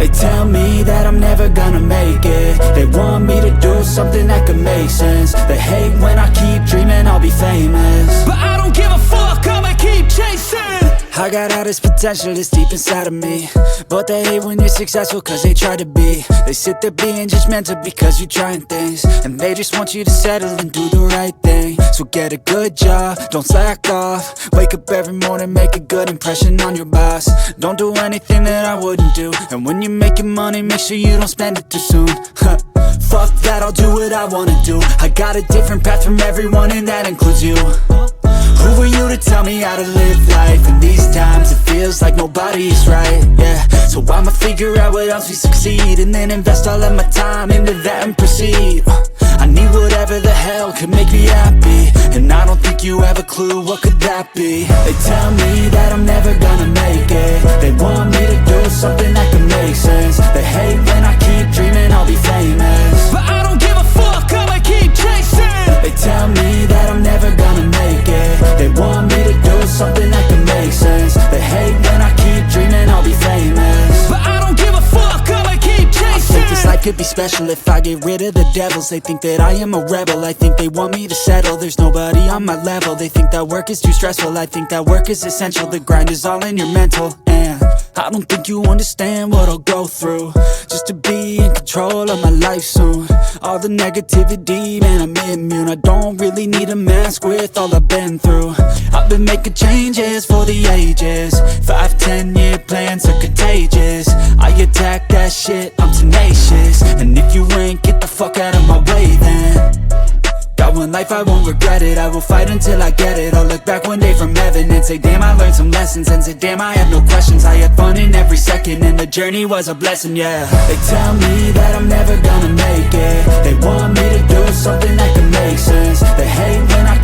They tell me that I'm never gonna make it. They want me to do something that could make sense. They hate when I keep dreaming I'll be famous, but I don't give a fuck, I'ma keep chasing. I got all this potential that's deep inside of me, but they hate when you're successful cause they try to be. They sit there being judgmental because you're trying things, and they just want you to settle and do the right thing. So get a good job, don't slack off. Wake up every morning, make a good impression on your boss. Don't do anything that I wouldn't do, and when you're making money, make sure you don't spend it too soon. Fuck that, I'll do what I wanna do. I got a different path from everyone, and that includes you. Who are you to tell me how to live life? In these times it feels like nobody's right, yeah. So I'ma figure out what else we succeed, and then invest all of my time into that and proceed. I need whatever the hell could make me happy, and I don't think you have a clue what could that be. They tell me that I'm never gonna make it. They want me to do something that could make sense. They hate when I keep dreaming I'll be famous, but I don't give a fuck, I'ma keep chasing. They tell me that I'm never gonna make it. They want me to do something that can make sense. They hate when I keep dreaming I'll be famous, but I don't give a fuck, I'ma keep chasing. I think this life could be special if I get rid of the devils. They think that I am a rebel, I think they want me to settle. There's nobody on my level. They think that work is too stressful, I think that work is essential. The grind is all in your mental, and I don't think you understand what I'll go through just to be in control of my life soon. All the negativity, man, I'm immune. I don't really need a mask with all I've been through. I've been making changes for the ages. 5-10 year plans are contagious. I attack that shit, I'm tenacious. And if you ain't, get the fuck out of my way then. Got one life, I won't regret it. I will fight until I get it. I'll look back one day from heaven and say, damn, I learned some lessons. And say, damn, I had no questions. I had fun in every second, and the journey was a blessing, yeah. They tell me that I'm never gonna make it. They want me to do something that can make sense. They hate when I